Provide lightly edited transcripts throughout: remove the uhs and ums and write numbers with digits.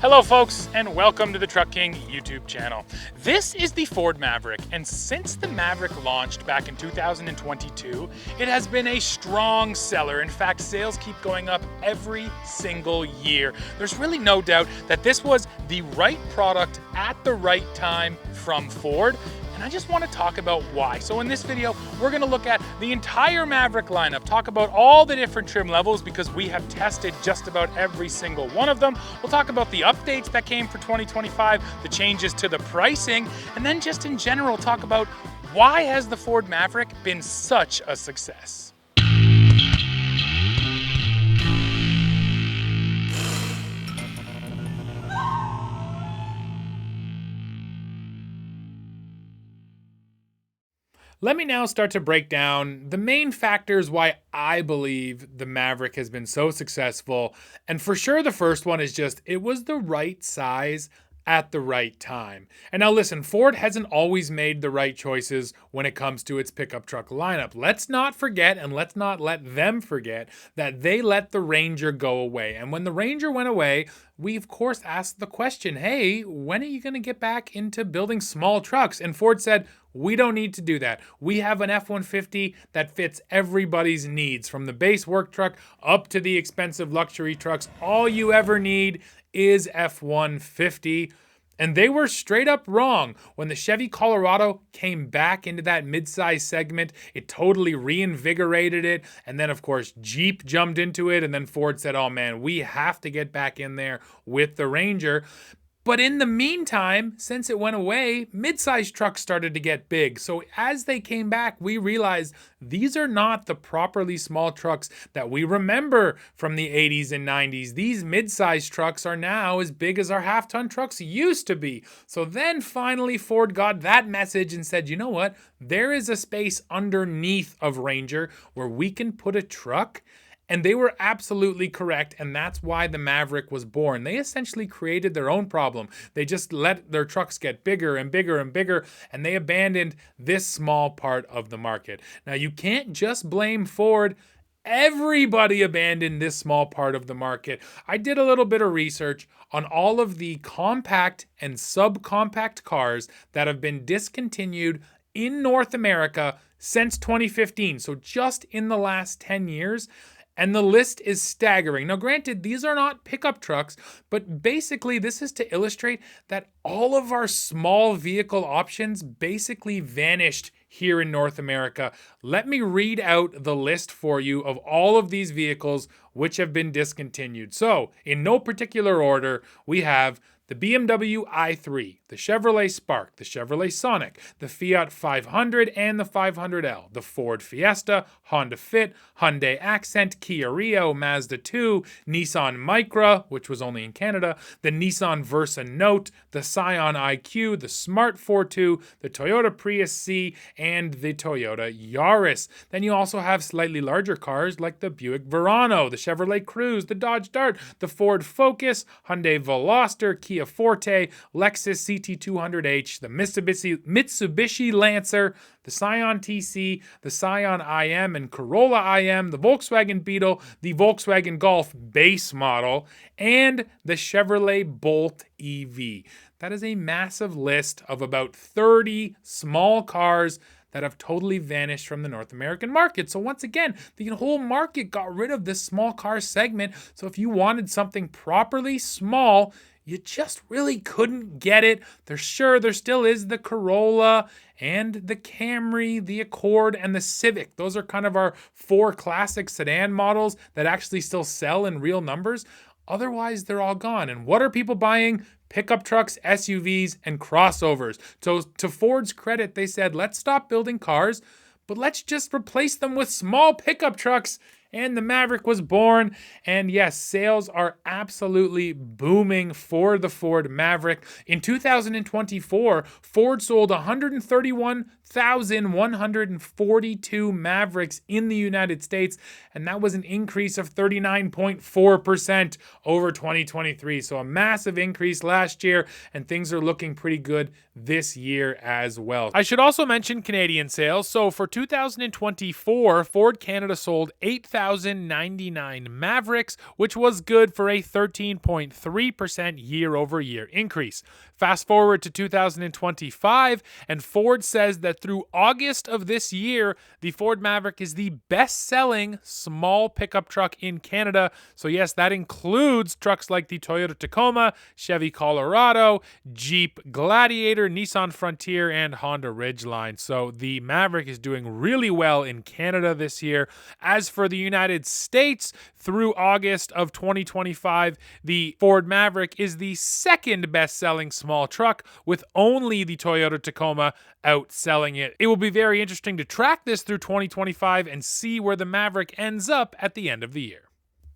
Hello folks, and welcome to the Truck King YouTube channel. This is the Ford Maverick, and since the Maverick launched back in 2022, it has been a strong seller. In fact, sales keep going up every single year. There's really no doubt that this was the right product at the right time from Ford, and I just want to talk about why. So in this video, we're going to look at the entire Maverick lineup, talk about all the different trim levels because we have tested just about every single one of them. We'll talk about the updates that came for 2025, the changes to the pricing, and then just in general talk about why has the Ford Maverick been such a success. Let me now start to break down the main factors why I believe the Maverick has been so successful. And for sure, the first one is just, it was the right size at the right time. And now listen, Ford hasn't always made the right choices when it comes to its pickup truck lineup. Let's not forget, and let's not let them forget, that they let the Ranger go away. And when the Ranger went away, we of course asked the question, hey, when are you going to get back into building small trucks? And Ford said, we don't need to do that. We have an F-150 that fits everybody's needs, from the base work truck up to the expensive luxury trucks. All you ever need is F-150. And they were straight up wrong. When the Chevy Colorado came back into that midsize segment, it totally reinvigorated it. And then, of course, Jeep jumped into it. And then Ford said, oh man, we have to get back in there with the Ranger. But in the meantime, since it went away, midsize trucks started to get big. So as they came back, we realized these are not the properly small trucks that we remember from the 80s and 90s. These midsize trucks are now as big as our half-ton trucks used to be. So then finally Ford got that message and said, you know what? There is a space underneath of Ranger where we can put a truck. And they were absolutely correct, and that's why the Maverick was born. They essentially created their own problem. They just let their trucks get bigger and bigger and bigger, and they abandoned this small part of the market. Now, you can't just blame Ford. Everybody abandoned this small part of the market. I did a little bit of research on all of the compact and subcompact cars that have been discontinued in North America since 2015, so just in the last 10 years. And the list is staggering. Now, granted, these are not pickup trucks, but basically this is to illustrate that all of our small vehicle options basically vanished here in North America. Let me read out the list for you of all of these vehicles which have been discontinued. So, in no particular order, we have the BMW i3, the Chevrolet Spark, the Chevrolet Sonic, the Fiat 500 and the 500L, the Ford Fiesta, Honda Fit, Hyundai Accent, Kia Rio, Mazda 2, Nissan Micra, which was only in Canada, the Nissan Versa Note, the Scion IQ, the Smart Fortwo, the Toyota Prius C, and the Toyota Yaris. Then you also have slightly larger cars like the Buick Verano, the Chevrolet Cruze, the Dodge Dart, the Ford Focus, Hyundai Veloster, Kia Forte, Lexus CT200H, the Mitsubishi Lancer, the Scion TC, the Scion IM and Corolla IM, the Volkswagen Beetle, the Volkswagen Golf base model, and the Chevrolet Bolt EV. That is a massive list of about 30 small cars that have totally vanished from the North American market. So once again, the whole market got rid of this small car segment. So if you wanted something properly small, you just really couldn't get it. There still is the Corolla and the Camry, the Accord, and the Civic. Those are kind of our four classic sedan models that actually still sell in real numbers. Otherwise, they're all gone. And what are people buying? Pickup trucks, SUVs, and crossovers. So to Ford's credit, they said, let's stop building cars, but let's just replace them with small pickup trucks. And the Maverick was born. And yes, sales are absolutely booming for the Ford Maverick. In 2024, Ford sold 131,142 Mavericks in the United States. And that was an increase of 39.4% over 2023. So a massive increase last year, and things are looking pretty good this year as well. I should also mention Canadian sales. So for 2024, Ford Canada sold 8,000 2,099 Mavericks, which was good for a 13.3% year-over-year increase. Fast forward to 2025, and Ford says that through August of this year, the Ford Maverick is the best-selling small pickup truck in Canada. So yes, that includes trucks like the Toyota Tacoma, Chevy Colorado, Jeep Gladiator, Nissan Frontier, and Honda Ridgeline. So the Maverick is doing really well in Canada this year. As for the United States, through August of 2025, the Ford Maverick is the second best-selling small truck, with only the Toyota Tacoma outselling it. It will be very interesting to track this through 2025 and see where the Maverick ends up at the end of the year.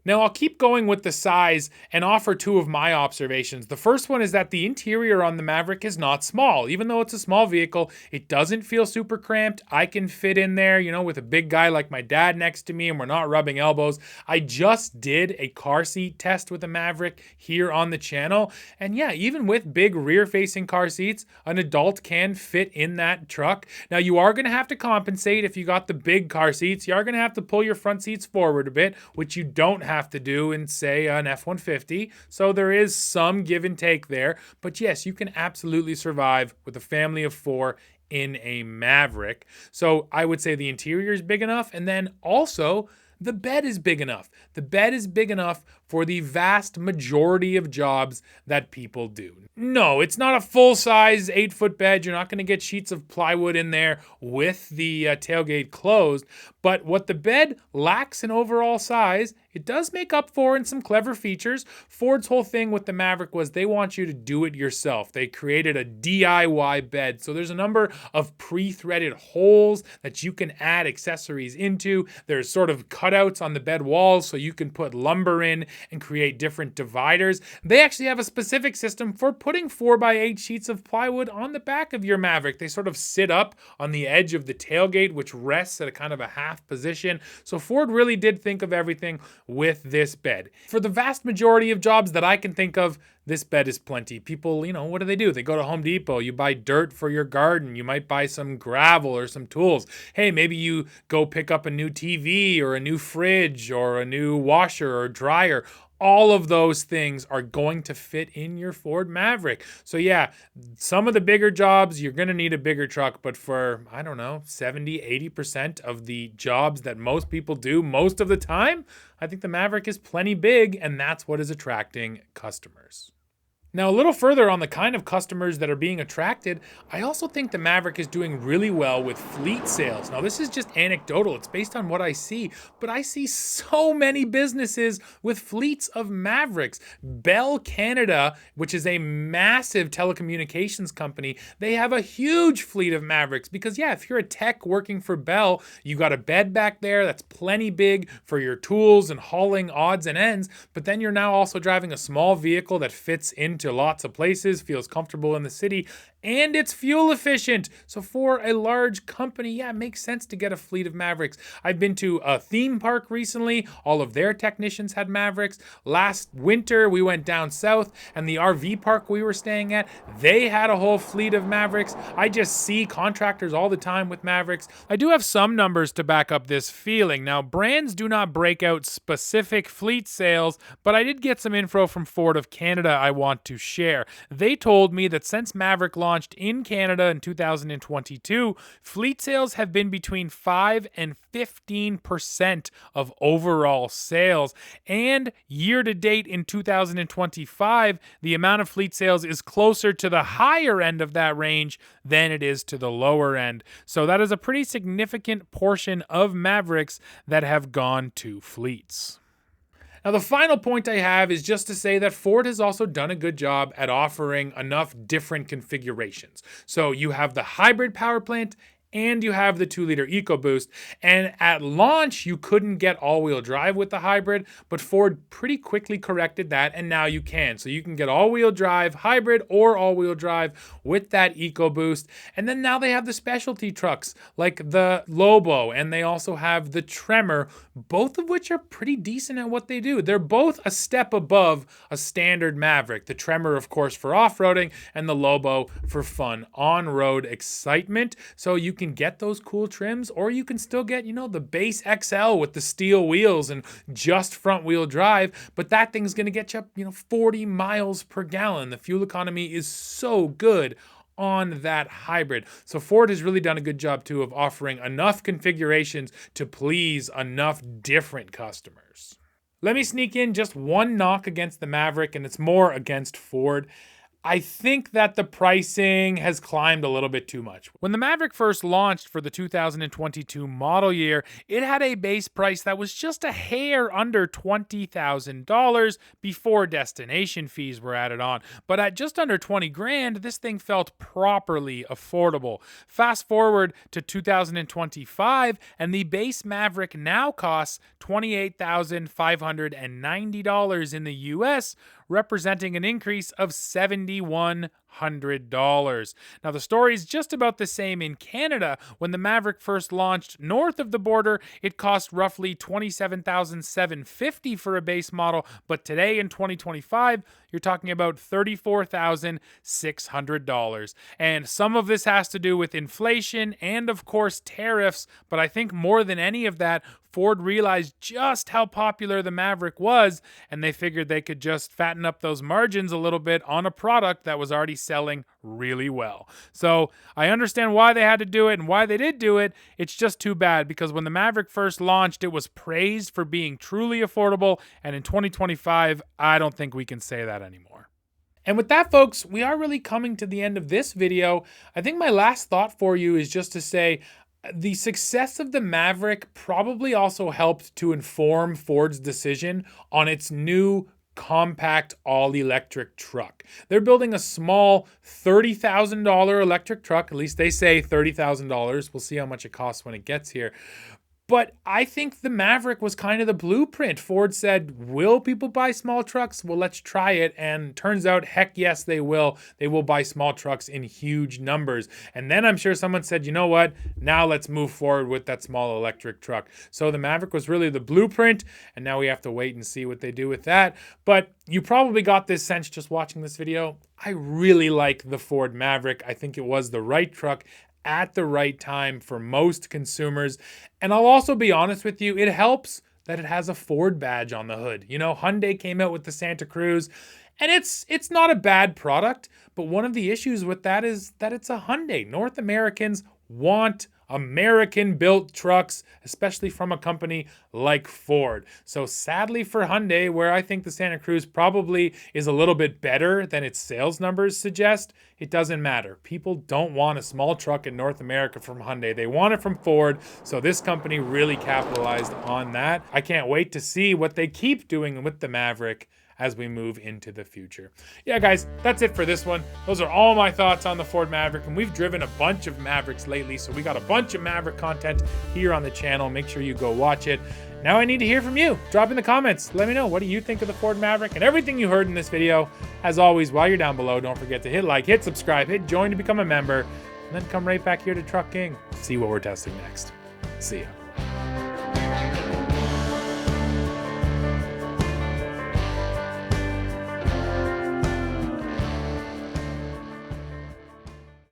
Now, I'll keep going with the size and offer two of my observations. The first one is that the interior on the Maverick is not small. Even though it's a small vehicle, it doesn't feel super cramped. I can fit in there, with a big guy like my dad next to me, and we're not rubbing elbows. I just did a car seat test with a Maverick here on the channel. And yeah, even with big rear-facing car seats, an adult can fit in that truck. Now, you are going to have to compensate if you got the big car seats. You are going to have to pull your front seats forward a bit, which you don't have to do in, say, an F-150. So there is some give and take there. But yes, you can absolutely survive with a family of four in a Maverick. So I would say the interior is big enough. And then also, the bed is big enough. The bed is big enough for the vast majority of jobs that people do. No, it's not a full-size 8-foot bed. You're not going to get sheets of plywood in there with the tailgate closed. But what the bed lacks in overall size, it does make up for in some clever features. Ford's whole thing with the Maverick was they want you to do it yourself. They created a DIY bed. So there's a number of pre-threaded holes that you can add accessories into. There's sort of cutouts on the bed walls so you can put lumber in and create different dividers. They actually have a specific system for putting 4x8 sheets of plywood on the back of your Maverick. They sort of sit up on the edge of the tailgate, which rests at a kind of a half position. So Ford really did think of everything with this bed. For the vast majority of jobs that I can think of, this bed is plenty. People, what do? They go to Home Depot. You buy dirt for your garden. You might buy some gravel or some tools. Hey, maybe you go pick up a new TV or a new fridge or a new washer or dryer. All of those things are going to fit in your Ford Maverick. So yeah, some of the bigger jobs, you're going to need a bigger truck. But for, 70, 80% of the jobs that most people do most of the time, I think the Maverick is plenty big, and that's what is attracting customers. Now, a little further on the kind of customers that are being attracted, I also think the Maverick is doing really well with fleet sales. Now, this is just anecdotal. It's based on what I see, but I see so many businesses with fleets of Mavericks. Bell Canada, which is a massive telecommunications company, they have a huge fleet of Mavericks because, yeah, if you're a tech working for Bell, you got a bed back there that's plenty big for your tools and hauling odds and ends, but then you're now also driving a small vehicle that fits into lots of places, feels comfortable in the city, and it's fuel efficient. So for a large company, yeah, it makes sense to get a fleet of Mavericks. I've been to a theme park recently. All of their technicians had Mavericks. Last winter, we went down south, and the RV park we were staying at, they had a whole fleet of Mavericks. I just see contractors all the time with Mavericks. I do have some numbers to back up this feeling. Now, brands do not break out specific fleet sales, but I did get some info from Ford of Canada I want to share. They told me that since Maverick launched in Canada in 2022, fleet sales have been between 5 and 15% of overall sales. And year to date in 2025, the amount of fleet sales is closer to the higher end of that range than it is to the lower end. So that is a pretty significant portion of Mavericks that have gone to fleets. Now, the final point I have is just to say that Ford has also done a good job at offering enough different configurations. So you have the hybrid power plant and you have the 2-liter EcoBoost. And at launch, you couldn't get all-wheel drive with the hybrid, but Ford pretty quickly corrected that, and now you can. So you can get all-wheel drive hybrid or all-wheel drive with that EcoBoost. And then now they have the specialty trucks like the Lobo, and they also have the Tremor, both of which are pretty decent at what they do. They're both a step above a standard Maverick. The Tremor, of course, for off-roading, and the Lobo for fun on-road excitement. So you can get those cool trims, or you can still get, the base XL with the steel wheels and just front wheel drive, but that thing's going to get you 40 miles per gallon. The fuel economy is so good on that hybrid. So Ford has really done a good job too of offering enough configurations to please enough different customers. Let me sneak in just one knock against the Maverick, and it's more against Ford. I think that the pricing has climbed a little bit too much. When the Maverick first launched for the 2022 model year, it had a base price that was just a hair under $20,000 before destination fees were added on. But at just under 20 grand, this thing felt properly affordable. Fast forward to 2025, and the base Maverick now costs $28,590 in the US, representing an increase of $7,100. Now, the story is just about the same in Canada. When the Maverick first launched north of the border, it cost roughly $27,750 for a base model, but today in 2025, you're talking about $34,600. And some of this has to do with inflation and, of course, tariffs, but I think more than any of that, Ford realized just how popular the Maverick was, and they figured they could just fatten up those margins a little bit on a product that was already selling really well. So I understand why they had to do it and why they did do it. It's just too bad because when the Maverick first launched, it was praised for being truly affordable, and in 2025, I don't think we can say that anymore. And with that, folks, we are really coming to the end of this video. I think my last thought for you is just to say, the success of the Maverick probably also helped to inform Ford's decision on its new compact all-electric truck. They're building a small $30,000 electric truck. At least they say $30,000. We'll see how much it costs when it gets here. But I think the Maverick was kind of the blueprint. Ford said, will people buy small trucks? Well, let's try it. And turns out, heck yes, they will. They will buy small trucks in huge numbers. And then I'm sure someone said, you know what? Now let's move forward with that small electric truck. So the Maverick was really the blueprint. And now we have to wait and see what they do with that. But you probably got this sense just watching this video. I really like the Ford Maverick. I think it was the right truck at the right time for most consumers. And I'll also be honest with you, it helps that it has a Ford badge on the hood. Hyundai came out with the Santa Cruz, and it's not a bad product, but one of the issues with that is that it's a Hyundai. North Americans want American-built trucks, especially from a company like Ford. So sadly for Hyundai, where I think the Santa Cruz probably is a little bit better than its sales numbers suggest, it doesn't matter. People don't want a small truck in North America from Hyundai. They want it from Ford, so this company really capitalized on that. I can't wait to see what they keep doing with the Maverick as we move into the future. Yeah, guys, that's it for this one. Those are all my thoughts on the Ford Maverick, and we've driven a bunch of Mavericks lately, so we got a bunch of Maverick content here on the channel. Make sure you go watch it. Now I need to hear from you. Drop in the comments. Let me know, what do you think of the Ford Maverick and everything you heard in this video? As always, while you're down below, don't forget to hit like, hit subscribe, hit join to become a member, and then come right back here to Truck King. See what we're testing next. See ya.